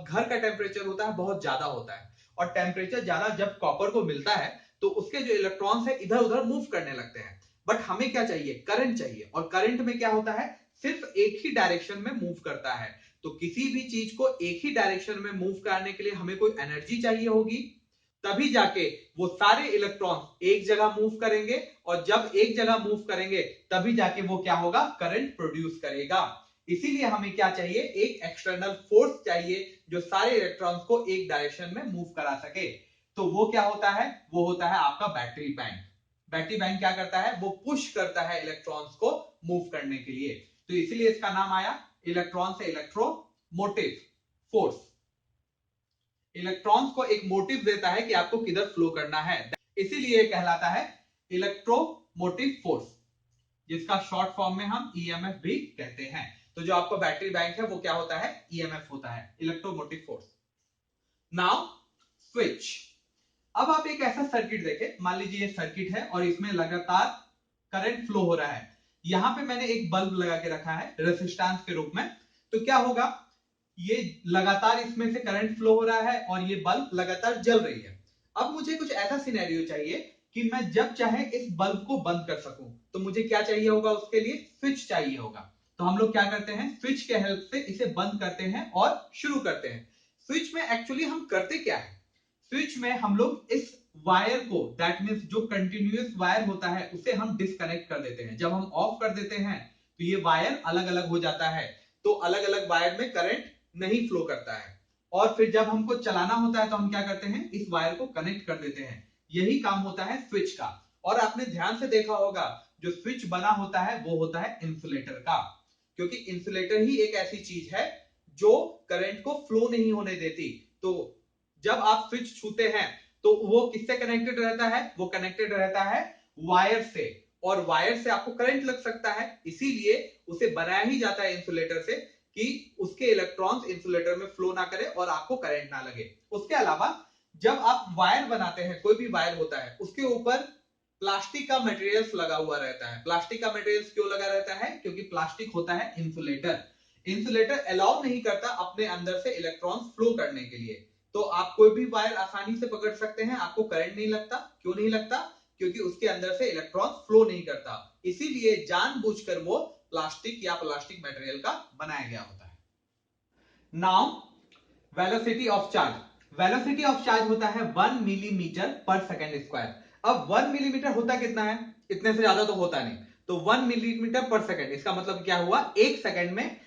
घर का टेम्परेचर होता है बहुत ज्यादा होता है, और टेम्परेचर ज्यादा जब कॉपर को मिलता है तो उसके जो इलेक्ट्रॉन्स है इधर उधर मूव करने लगते हैं। बट हमें क्या चाहिए? करंट चाहिए, और करंट में क्या होता है? सिर्फ एक ही डायरेक्शन में मूव करता है। तो किसी भी चीज को एक ही डायरेक्शन में मूव करने के लिए हमें कोई एनर्जी चाहिए होगी, तभी जाके वो सारे इलेक्ट्रॉन्स एक जगह मूव करेंगे, और जब एक जगह मूव करेंगे तभी जाके वो क्या होगा? करंट प्रोड्यूस करेगा। इसीलिए हमें क्या चाहिए? एक एक्सटर्नल फोर्स चाहिए जो सारे इलेक्ट्रॉन्स को एक डायरेक्शन में मूव करा सके। तो वो क्या होता है? वो होता है आपका बैटरी बैंक। बैटरी बैंक क्या करता है? वो पुश करता है इलेक्ट्रॉन्स को मूव करने के लिए। तो इसीलिए इसका नाम आया इलेक्ट्रॉन से इलेक्ट्रोमोटिव फोर्स। इलेक्ट्रॉन्स को एक मोटिव देता है कि आपको किधर फ्लो करना है, इसीलिए कहलाता है इलेक्ट्रोमोटिव फोर्स, जिसका शॉर्ट फॉर्म में हम ईएमएफ भी कहते हैं। तो जो आपका बैटरी बैंक है वो क्या होता है, ईएमएफ होता है, इलेक्ट्रोमोटिव फोर्स। Now switch. अब आप एक ऐसा सर्किट देखें, मान लीजिए ये सर्किट है और इसमें लगातार करंट फ्लो हो रहा है। यहां पे मैंने एक बल्ब लगा के रखा है रेजिस्टेंस के रूप में, तो क्या होगा, ये लगातार इसमें से करंट फ्लो हो रहा है और ये बल्ब लगातार जल रही है। अब मुझे कुछ ऐसा सिनेरियो चाहिए कि मैं जब चाहे इस बल्ब को बंद कर सकूं, तो मुझे क्या चाहिए होगा, उसके लिए स्विच चाहिए होगा। तो हम लोग क्या करते हैं, स्विच के हेल्प से इसे बंद करते हैं और शुरू करते हैं। स्विच में एक्चुअली हम करते क्या है, स्विच में हम लोग इस वायर को, दैट मींस जो कंटिन्यूअस वायर होता है उसे हम डिस्कनेक्ट कर देते हैं। जब हम ऑफ कर देते हैं तो ये वायर अलग अलग हो जाता है, तो अलग अलग वायर में करंट नहीं फ्लो करता है। और फिर जब हमको चलाना होता है तो हम क्या करते हैं, इस वायर को कनेक्ट कर देते हैं। यही काम होता है स्विच का। और आपने ध्यान से देखा होगा, जो स्विच बना होता है वो होता है इंसुलेटर का, क्योंकि इंसुलेटर ही एक ऐसी चीज है जो करंट को फ्लो नहीं होने देती। तो जब आप स्विच छूते हैं तो वो किससे कनेक्टेड रहता है, वो कनेक्टेड रहता है वायर से, और वायर से आपको करंट लग सकता है। इसीलिए उसे बनाया ही जाता है इंसुलेटर से कि उसके इलेक्ट्रॉन्स इंसुलेटर में फ्लो ना करे और आपको करंट ना लगे। उसके अलावा जब आप वायर बनाते हैं, कोई भी वायर होता है उसके ऊपर प्लास्टिक का मटेरियल्स लगा हुआ रहता है। प्लास्टिक का मटेरियल्स क्यों लगा रहता है, क्योंकि प्लास्टिक होता है इंसुलेटर। इंसुलेटर अलाउ नहीं करता अपने अंदर से इलेक्ट्रॉन्स फ्लो करने के लिए। तो आप कोई भी वायर आसानी से पकड़ सकते हैं, आपको करंट नहीं लगता। क्यों नहीं लगता, क्योंकि उसके अंदर से इलेक्ट्रॉन फ्लो नहीं करता। इसीलिए जानबूझकर वो प्लास्टिक या प्लास्टिक मटेरियल का बनाया गया होता है। Now velocity of charge. Velocity of charge होता है 1 मिलीमीटर पर सेकेंड स्क्वायर। अब 1 मिलीमीटर होता कितना है, इतने से ज्यादा तो होता नहीं। तो 1 मिलीमीटर पर सेकेंड, इसका मतलब क्या हुआ, एक सेकेंड में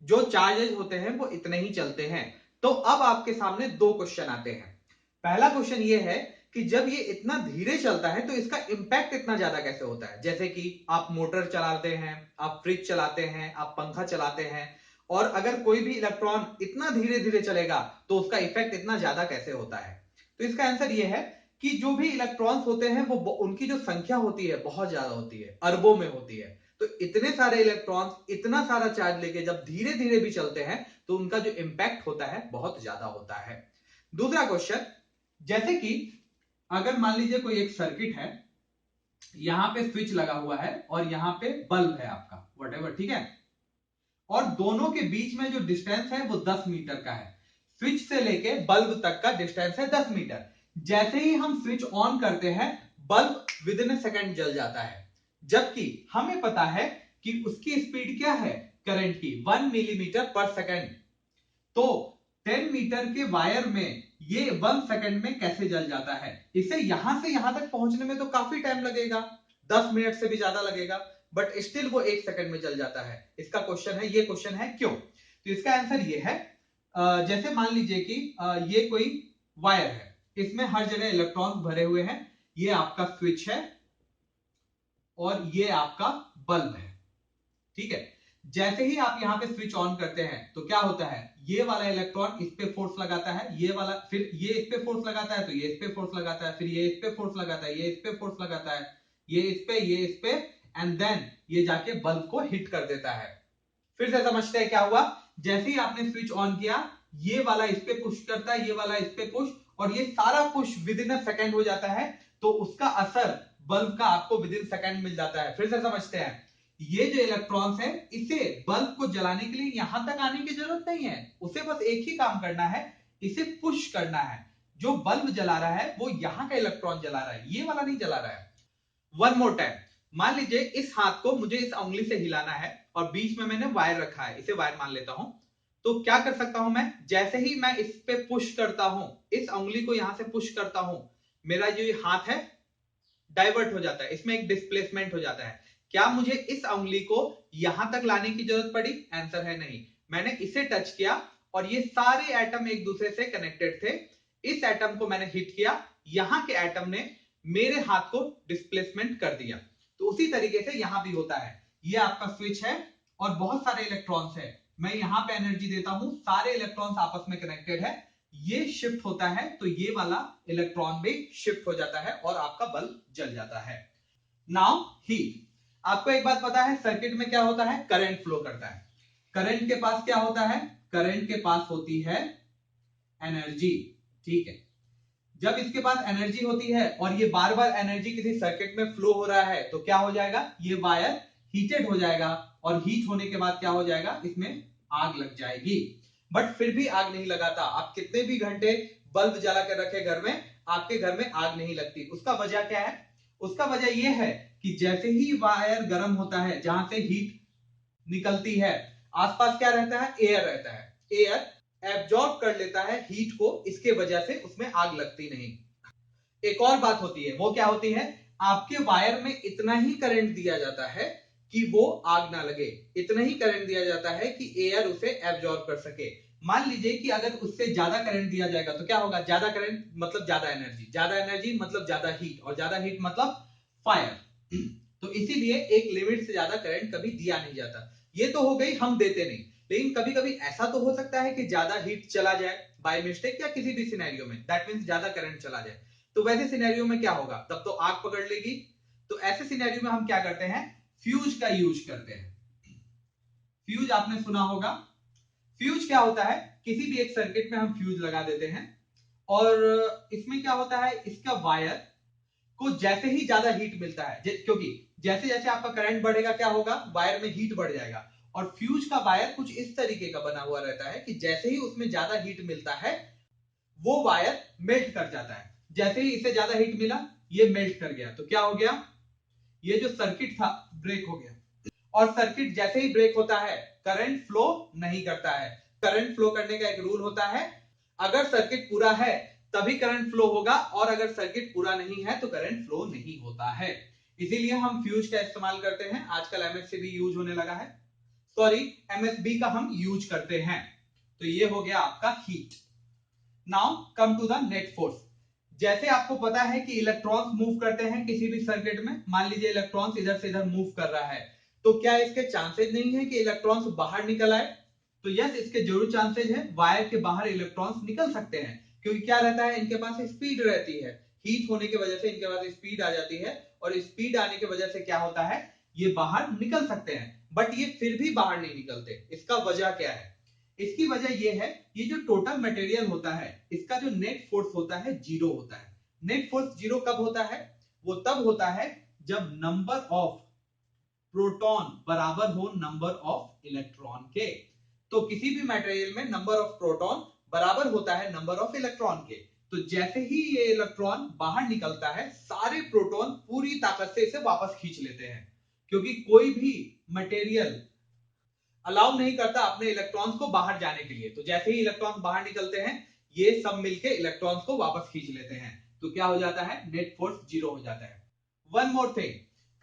जो चार्जेस होते हैं वो इतने ही चलते हैं। तो अब आपके सामने दो क्वेश्चन आते हैं। पहला क्वेश्चन ये है कि जब ये इतना धीरे चलता है तो इसका इंपैक्ट इतना ज्यादा कैसे होता है। जैसे कि आप मोटर चलाते हैं, आप फ्रिज चलाते हैं, आप पंखा चलाते हैं, और अगर कोई भी इलेक्ट्रॉन इतना धीरे धीरे चलेगा तो उसका इफेक्ट इतना ज्यादा कैसे होता है। तो इसका आंसर ये है कि जो भी इलेक्ट्रॉन्स होते हैं वो उनकी जो संख्या होती है बहुत ज्यादा होती है, अरबों में होती है। तो इतने सारे इलेक्ट्रॉन्स इतना सारा चार्ज लेके जब धीरे धीरे भी चलते हैं तो उनका जो इंपैक्ट होता है बहुत ज्यादा होता है। दूसरा क्वेश्चन, जैसे कि अगर मान लीजिए कोई एक सर्किट है, यहां पे स्विच लगा हुआ है और यहां पे बल्ब है आपका, व्हाटएवर, ठीक है, और दोनों के बीच में जो डिस्टेंस है वो 10 मीटर का है। स्विच से लेके बल्ब तक का डिस्टेंस है 10 मीटर। जैसे ही हम स्विच ऑन करते हैं bulb with in A second जल जाता है, जबकि हमें पता है कि उसकी स्पीड क्या है, करंट की 1 मिलीमीटर पर सेकेंड। तो 10 मीटर के वायर में ये 1 सेकेंड में कैसे जल जाता है। इसे यहां से यहां तक पहुंचने में तो काफी टाइम लगेगा, 10 मिनट से भी ज्यादा लगेगा, बट स्टिल वो 1 सेकेंड में जल जाता है। इसका क्वेश्चन है, ये क्वेश्चन है क्यों। तो इसका आंसर ये है, जैसे मान लीजिए कि ये कोई वायर है, इसमें हर जगह इलेक्ट्रॉन भरे हुए हैं, ये आपका स्विच है और ये आपका बल्ब है, ठीक है। जैसे ही आप यहां पे स्विच ऑन करते हैं तो क्या होता है, ये वाला इलेक्ट्रॉन इस पे फोर्स लगाता है, ये वाला फिर ये इस पे फोर्स लगाता है, तो ये इस पे फोर्स लगाता है, फिर ये इस पे फोर्स लगाता है, ये इस पे फोर्स लगाता है, ये इस पे, एंड देन ये जाके बल्ब को हिट कर देता है। फिर से समझते हैं क्या हुआ, जैसे ही आपने स्विच ऑन किया ये वाला इस पे पुश करता है, ये वाला इस पे पुश, और ये सारा push with in a second हो जाता है, तो उसका असर बल्ब का आपको विद इन सेकेंड मिल जाता है। फिर से समझते हैं, ये जो इलेक्ट्रॉन्स है इसे बल्ब को जलाने के लिए यहां तक आने की जरूरत नहीं है, उसे बस एक ही काम करना है, इसे पुश करना है। जो बल्ब जला रहा है वो यहां का इलेक्ट्रॉन जला रहा है, ये वाला नहीं जला रहा है। वन मोर टाइम, मान लीजिए इस हाथ को मुझे इस उंगली से हिलाना है और बीच में मैंने वायर रखा है, इसे वायर मान लेता हूं। तो क्या कर सकता हूं मैं, जैसे ही मैं इस पे पुश करता हूं, इस उंगली को यहां से पुश करता हूं, मेरा जो ये हाथ है डाइवर्ट हो जाता है, इसमें एक डिस्प्लेसमेंट हो जाता है। क्या मुझे इस उंगली को यहां तक लाने की जरूरत पड़ी, आंसर है नहीं। मैंने इसे टच किया और ये सारे एटम एक दूसरे से कनेक्टेड थे, इस एटम को मैंने हिट किया, यहां के एटम ने मेरे हाथ को डिस्प्लेसमेंट कर दिया। तो उसी तरीके से यहां भी होता है, ये आपका स्विच है और बहुत सारे इलेक्ट्रॉन्स है, मैं यहां पे एनर्जी देता हूं, सारे इलेक्ट्रॉन्स आपस में कनेक्टेड है, ये शिफ्ट होता है तो ये वाला इलेक्ट्रॉन भी शिफ्ट हो जाता है और आपका बल्ब जल जाता है। Now heat. आपको एक बात पता है सर्किट में क्या होता है, करंट फ्लो करता है। करंट के पास क्या होता है? करंट के पास होती है एनर्जी, ठीक है। जब इसके पास एनर्जी होती है और ये बार बार एनर्जी किसी सर्किट में फ्लो हो रहा है तो क्या हो जाएगा? ये वायर हीटेड हो जाएगा और हीट होने के बाद क्या हो जाएगा? इसमें आग लग जाएगी। बट फिर भी आग नहीं लगाता। आप कितने भी घंटे बल्ब जला कर रखे घर में, आपके घर में आग नहीं लगती। उसका वजह क्या है? उसका वजह यह है कि जैसे ही वायर गर्म होता है, जहां से हीट निकलती है, आसपास क्या रहता है? एयर रहता है। एयर एब्जॉर्ब कर लेता है हीट को, इसके वजह से उसमें आग लगती नहीं। एक और बात होती है, वो क्या होती है? आपके वायर में इतना ही करंट दिया जाता है कि वो आग ना लगे, इतना ही करंट दिया जाता है कि एयर उसे एब्जॉर्ब कर सके। मान लीजिए कि अगर उससे ज्यादा करंट दिया जाएगा तो क्या होगा? ज्यादा करंट मतलब ज्यादा एनर्जी, ज्यादा एनर्जी मतलब ज्यादा हीट, और ज्यादा हीट मतलब फायर। तो इसीलिए एक लिमिट से ज्यादा करंट कभी दिया नहीं जाता। ये तो हो गई, हम देते नहीं। लेकिन कभी कभी ऐसा तो हो सकता है कि ज्यादा हीट चला जाए बाय मिस्टेक, या किसी भी सिनेरियो में, दैट मींस ज्यादा करंट चला जाए। तो वैसे सिनेरियो में क्या होगा? तब तो आग पकड़ लेगी। तो ऐसे सिनेरियो में हम क्या करते हैं? फ्यूज का यूज करते हैं। फ्यूज आपने सुना होगा। फ्यूज क्या होता है? किसी भी एक सर्किट में हम फ्यूज लगा देते हैं और इसमें क्या होता है? इसका वायर को जैसे ही ज्यादा हीट मिलता है, क्योंकि जैसे जैसे आपका करंट बढ़ेगा क्या होगा? वायर में हीट बढ़ जाएगा। और फ्यूज का वायर कुछ इस तरीके का बना हुआ रहता है कि जैसे ही उसमें ज्यादा हीट मिलता है वो वायर मेल्ट कर जाता है। जैसे ही इसे ज्यादा हीट मिला, ये मेल्ट कर गया। तो क्या हो गया? ये जो सर्किट था ब्रेक हो गया। और सर्किट जैसे ही ब्रेक होता है, करंट फ्लो नहीं करता है। करंट फ्लो करने का एक रूल होता है, अगर सर्किट पूरा है तभी करंट फ्लो होगा, और अगर सर्किट पूरा नहीं है तो करंट फ्लो नहीं होता है। इसीलिए हम फ्यूज का इस्तेमाल करते हैं। आजकल एमएससी भी यूज होने लगा है, सॉरी एमएसबी का हम यूज करते हैं। तो ये हो गया आपका heat. Now come to the net force. जैसे आपको पता है कि इलेक्ट्रॉन्स मूव करते हैं किसी भी सर्किट में, मान लीजिए इलेक्ट्रॉन्स इधर से इधर मूव कर रहा है, तो क्या इसके चांसेस नहीं है कि इलेक्ट्रॉन्स बाहर निकल आए? तो यस, इसके जरूर चांसेस है। वायर के बाहर इलेक्ट्रॉन्स निकल सकते हैं, क्योंकि क्या रहता है? इनके पास स्पीड रहती है। हीट होने की वजह से इनके पास स्पीड आ जाती है, और स्पीड आने की वजह से क्या होता है? ये बाहर निकल सकते हैं। बट ये फिर भी बाहर नहीं निकलते। इसका वजह क्या है? इसकी वजह यह है, ये जो टोटल मटेरियल होता है, इसका जो नेट फोर्स होता है जीरो होता है। नेट फोर्स जीरो कब होता है? वो तब होता है जब नंबर ऑफ प्रोटॉन बराबर हो नंबर ऑफ इलेक्ट्रॉन के। तो किसी भी मटेरियल में नंबर ऑफ प्रोटॉन बराबर होता है नंबर ऑफ इलेक्ट्रॉन के। तो जैसे ही ये इलेक्ट्रॉन बाहर निकलता है, सारे प्रोटॉन पूरी ताकत से इसे वापस खींच लेते हैं, क्योंकि कोई भी मटेरियल अलाउ नहीं करता अपने इलेक्ट्रॉन्स को बाहर जाने के लिए। तो जैसे ही इलेक्ट्रॉन्स बाहर निकलते हैं, ये सब मिलके इलेक्ट्रॉन्स को वापस खींच लेते हैं। तो क्या हो जाता है? नेट फोर्स जीरो हो जाता है। वन मोर थिंग,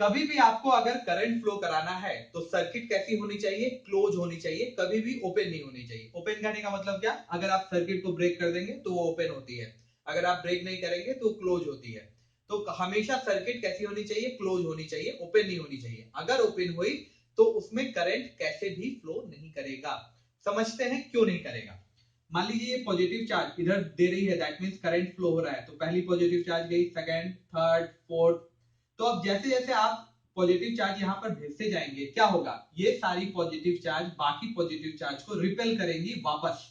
कभी भी आपको अगर करंट फ्लो कराना है तो सर्किट कैसी होनी चाहिए? क्लोज होनी चाहिए, कभी भी ओपन नहीं होनी चाहिए। ओपन करने का मतलब क्या? अगर आप सर्किट को ब्रेक कर देंगे तो वो ओपन होती है, अगर आप ब्रेक नहीं करेंगे तो क्लोज होती है। तो हमेशा सर्किट कैसी होनी चाहिए? क्लोज होनी चाहिए, ओपन नहीं होनी चाहिए। अगर ओपन हुई तो उसमें करंट कैसे भी फ्लो नहीं करेगा। समझते हैं क्यों नहीं करेगा? मान लीजिए ये पॉजिटिव चार्ज इधर दे रही है, दैट मींस करंट फ्लो हो रहा है। तो पहली पॉजिटिव चार्ज गई, सेकंड, थर्ड, फोर्थ। तो अब जैसे जैसे आप पॉजिटिव चार्ज यहां पर भेजते जाएंगे, क्या होगा? ये सारी पॉजिटिव चार्ज बाकी पॉजिटिव चार्ज को रिपेल करेंगी वापस।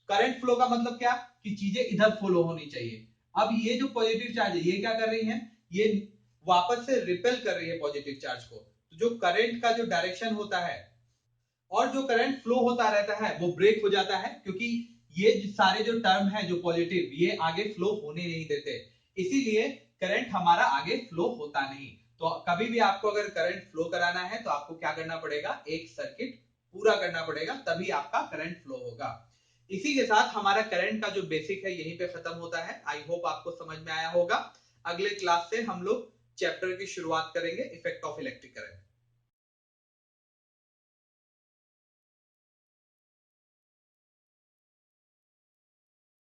करंट फ्लो का मतलब क्या? कि चीजें इधर फ्लो होनी चाहिए। अब ये जो पॉजिटिव चार्ज है, ये क्या कर रही है? ये वापस से रिपेल कर रही है पॉजिटिव चार्ज को। तो जो करंट का जो डायरेक्शन होता है और जो करंट फ्लो होता रहता है वो ब्रेक हो जाता है, क्योंकि ये सारे जो टर्म है जो पॉजिटिव, ये आगे फ्लो होने नहीं देते। इसीलिए करंट हमारा आगे फ्लो होता नहीं। तो कभी भी आपको अगर करंट फ्लो कराना है तो आपको क्या करना पड़ेगा? एक सर्किट पूरा करना पड़ेगा, तभी आपका करंट फ्लो होगा। इसी के साथ हमारा करंट का जो बेसिक है यहीं पे खत्म होता है। आई होप आपको समझ में आया होगा। अगले क्लास से हम लोग चैप्टर की शुरुआत करेंगे, इफेक्ट ऑफ इलेक्ट्रिक करंट।